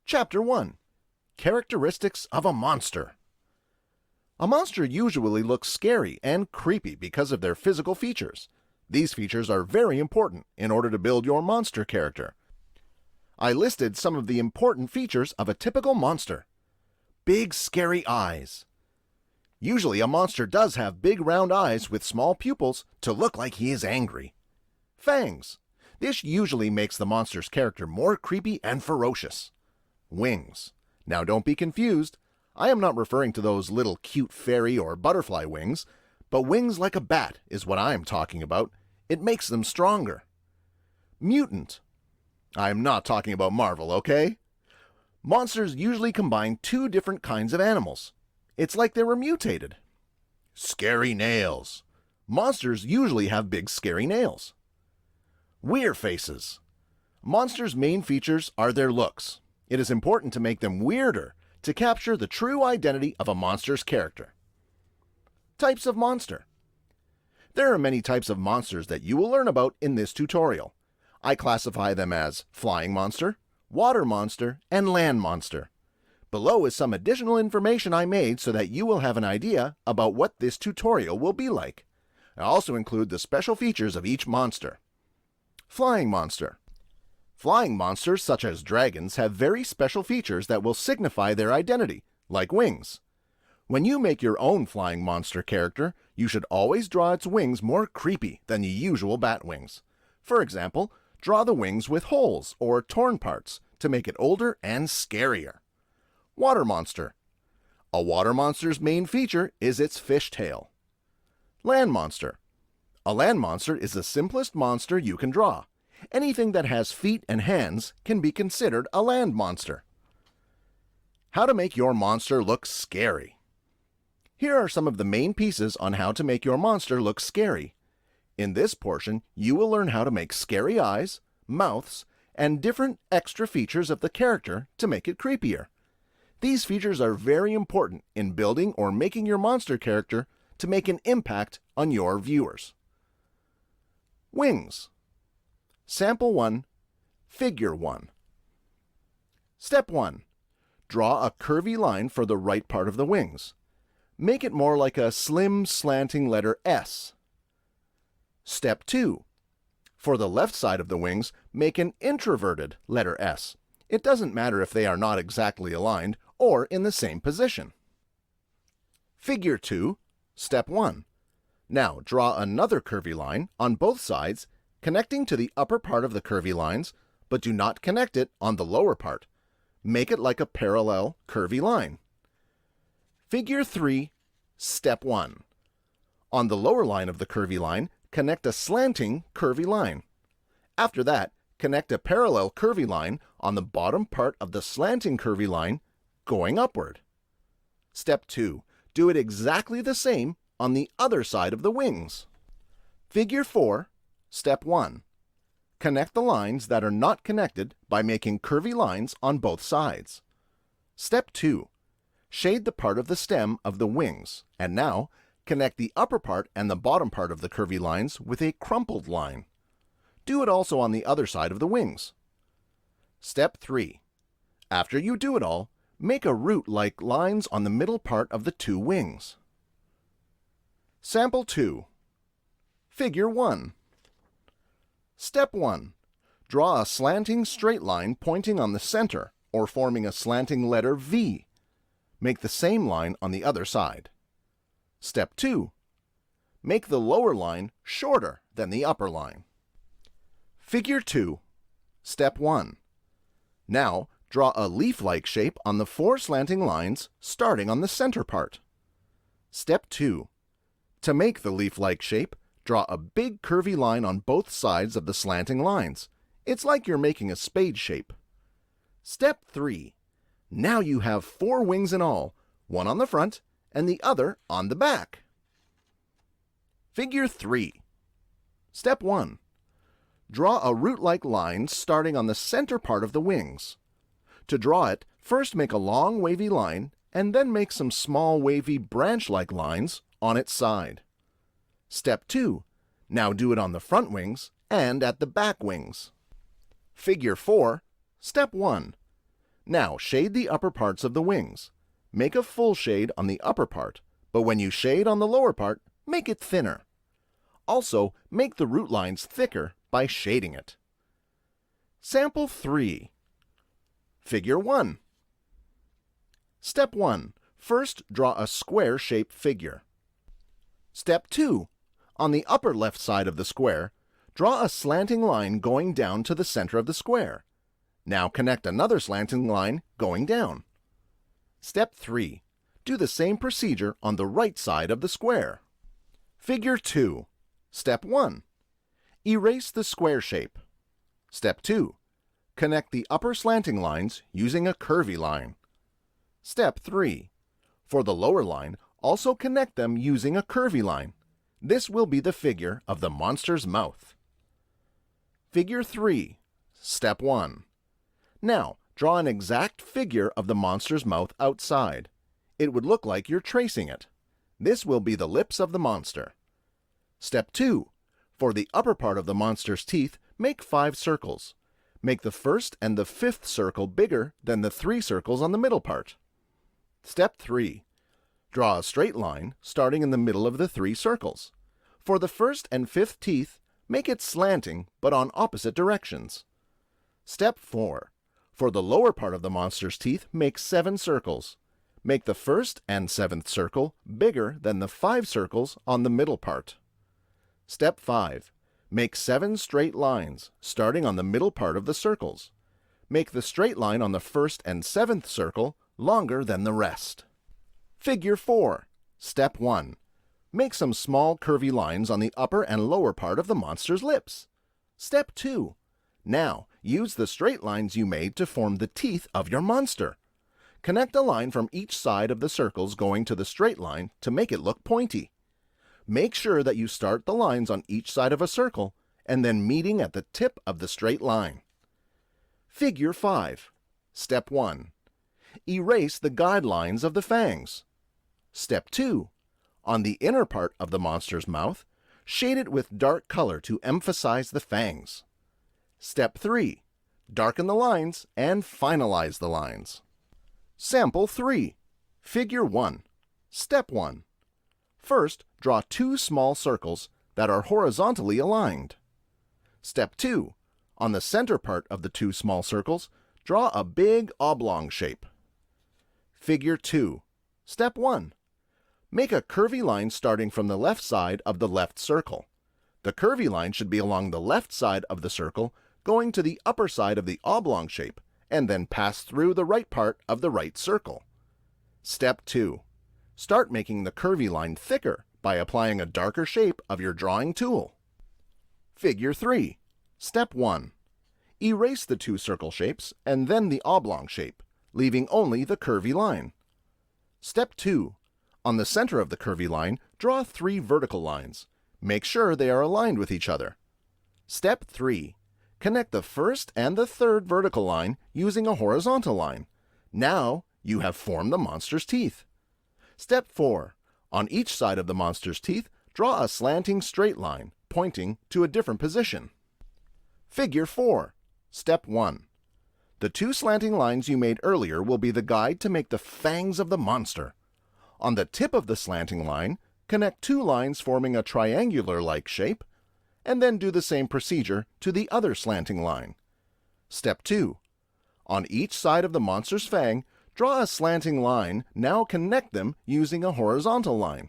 Chapter 1. Characteristics of a monster. A monster usually looks scary and creepy because of their physical features. These features are very important in order to build your monster character. I listed some of the important features of a typical monster. Big, scary eyes. Usually a monster does have big round eyes with small pupils to look like he is angry. Fangs. This usually makes the monster's character more creepy and ferocious. Wings. Now don't be confused. I am not referring to those little cute fairy or butterfly wings, but wings like a bat is what I am talking about. It makes them stronger. Mutant. I am not talking about Marvel, okay? Monsters usually combine two different kinds of animals. It's like they were mutated. Scary nails. Monsters usually have big scary nails. Weird faces. Monsters' main features are their looks. It is important to make them weirder to capture the true identity of a monster's character. Types of monster. There are many types of monsters that you will learn about in this tutorial. I classify them as flying monster, water monster, and land monster. Below is some additional information I made so that you will have an idea about what this tutorial will be like. I also include the special features of each monster. Flying monster. Flying monsters such as dragons have very special features that will signify their identity, like wings. When you make your own flying monster character, you should always draw its wings more creepy than the usual bat wings. For example, draw the wings with holes or torn parts to make it older and scarier. Water monster. A water monster's main feature is its fishtail. Land monster. A land monster is the simplest monster you can draw. Anything that has feet and hands can be considered a land monster. How to make your monster look scary. Here are some of the main pieces on how to make your monster look scary. In this portion, you will learn how to make scary eyes, mouths, and different extra features of the character to make it creepier. These features are very important in building or making your monster character to make an impact on your viewers. Wings. Sample 1, Figure 1. Step 1. Draw a curvy line for the right part of the wings. Make it more like a slim slanting letter S. Step 2. For the left side of the wings, make an introverted letter S. It doesn't matter if they are not exactly aligned or in the same position. Figure 2, Step 1. Now draw another curvy line on both sides, connecting to the upper part of the curvy lines, but do not connect it on the lower part. Make it like a parallel curvy line. Figure 3, Step 1. On the lower line of the curvy line, connect a slanting curvy line. After that, connect a parallel curvy line on the bottom part of the slanting curvy line, going upward. Step 2. Do it exactly the same on the other side of the wings. Figure 4, Step 1. Connect the lines that are not connected by making curvy lines on both sides. Step 2. Shade the part of the stem of the wings, and now connect the upper part and the bottom part of the curvy lines with a crumpled line. Do it also on the other side of the wings. Step 3. After you do it all, make a root-like lines on the middle part of the two wings. Sample 2. Figure 1. Step 1. Draw a slanting straight line pointing on the center or forming a slanting letter V. Make the same line on the other side. Step 2. Make the lower line shorter than the upper line. Figure 2. Step 1. Now draw a leaf-like shape on the 4 slanting lines starting on the center part. Step 2. To make the leaf-like shape, draw a big curvy line on both sides of the slanting lines. It's like you're making a spade shape. Step 3. Now you have 4 wings in all, one on the front and the other on the back. Figure 3. Step 1. Draw a root-like line starting on the center part of the wings. To draw it, first make a long wavy line and then make some small wavy branch-like lines on its side. Step 2. Now do it on the front wings and at the back wings. Figure 4. Step 1. Now shade the upper parts of the wings. Make a full shade on the upper part, but when you shade on the lower part, make it thinner. Also, make the root lines thicker by shading it. Sample 3. Figure 1. Step 1. First, draw a square-shaped figure. Step 2. On the upper left side of the square, draw a slanting line going down to the center of the square. Now connect another slanting line going down. Step 3. Do the same procedure on the right side of the square. Figure 2. Step 1. Erase the square shape. Step 2. Connect the upper slanting lines using a curvy line. Step 3. For the lower line, also connect them using a curvy line. This will be the figure of the monster's mouth. Figure 3. Step 1. Now, draw an exact figure of the monster's mouth outside. It would look like you're tracing it. This will be the lips of the monster. Step 2. For the upper part of the monster's teeth, make 5 circles. Make the first and the 5th circle bigger than the 3 circles on the middle part. Step 3. Draw a straight line starting in the middle of the 3 circles. For the 1st and 5th teeth, make it slanting but on opposite directions. Step 4. For the lower part of the monster's teeth, make 7 circles. Make the 1st and 7th circle bigger than the 5 circles on the middle part. Step 5. Make 7 straight lines, starting on the middle part of the circles. Make the straight line on the 1st and 7th circle longer than the rest. Figure 4. Step 1. Make some small curvy lines on the upper and lower part of the monster's lips. Step 2. Now, use the straight lines you made to form the teeth of your monster. Connect a line from each side of the circles going to the straight line to make it look pointy. Make sure that you start the lines on each side of a circle and then meeting at the tip of the straight line. Figure 5. Step 1. Erase the guidelines of the fangs. Step 2. On the inner part of the monster's mouth, shade it with dark color to emphasize the fangs. Step 3. Darken the lines and finalize the lines. Sample 3. Figure 1. Step 1. First, draw 2 small circles that are horizontally aligned. Step 2. On the center part of the 2 small circles, draw a big oblong shape. Figure 2. Step 1. Make a curvy line starting from the left side of the left circle. The curvy line should be along the left side of the circle, going to the upper side of the oblong shape, and then pass through the right part of the right circle. Step 2. Start making the curvy line thicker by applying a darker shape of your drawing tool. Figure 3. Step 1. Erase the 2 circle shapes and then the oblong shape, leaving only the curvy line. Step 2. On the center of the curvy line, draw 3 vertical lines. Make sure they are aligned with each other. Step 3. Connect the first and the 3rd vertical line using a horizontal line. Now you have formed the monster's teeth. Step 4. On each side of the monster's teeth, draw a slanting straight line, pointing to a different position. Figure 4. Step 1. The 2 slanting lines you made earlier will be the guide to make the fangs of the monster. On the tip of the slanting line, connect 2 lines forming a triangular-like shape, and then do the same procedure to the other slanting line. Step 2. On each side of the monster's fang, draw a slanting line, now connect them using a horizontal line.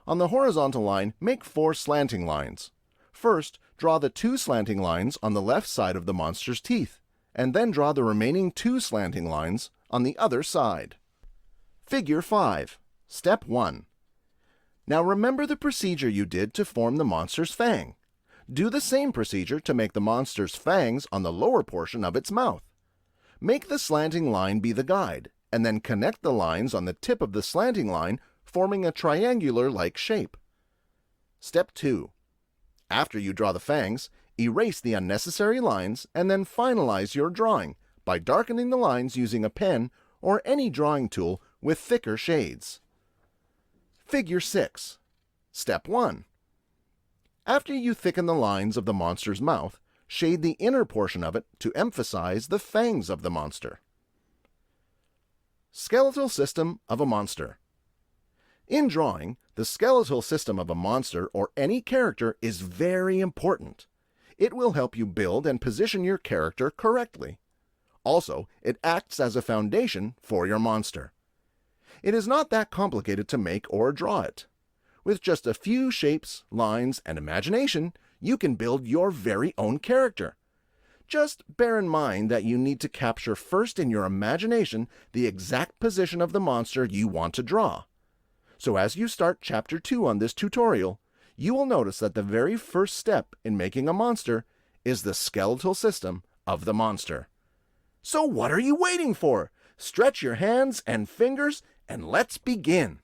On the horizontal line, make 4 slanting lines. First, draw the 2 slanting lines on the left side of the monster's teeth, and then draw the remaining 2 slanting lines on the other side. Figure 5. Step 1. Now remember the procedure you did to form the monster's fang. Do the same procedure to make the monster's fangs on the lower portion of its mouth. Make the slanting line be the guide, and then connect the lines on the tip of the slanting line, forming a triangular-like shape. Step 2. After you draw the fangs, erase the unnecessary lines and then finalize your drawing by darkening the lines using a pen or any drawing tool with thicker shades. Figure 6. Step 1. After you thicken the lines of the monster's mouth, shade the inner portion of it to emphasize the fangs of the monster. Skeletal system of a monster. In drawing, the skeletal system of a monster or any character is very important. It will help you build and position your character correctly. Also, it acts as a foundation for your monster. It is not that complicated to make or draw it. With just a few shapes, lines, and imagination, you can build your very own character. Just bear in mind that you need to capture first in your imagination the exact position of the monster you want to draw. So as you start Chapter 2 on this tutorial, you will notice that the very first step in making a monster is the skeletal system of the monster. So what are you waiting for? Stretch your hands and fingers and let's begin!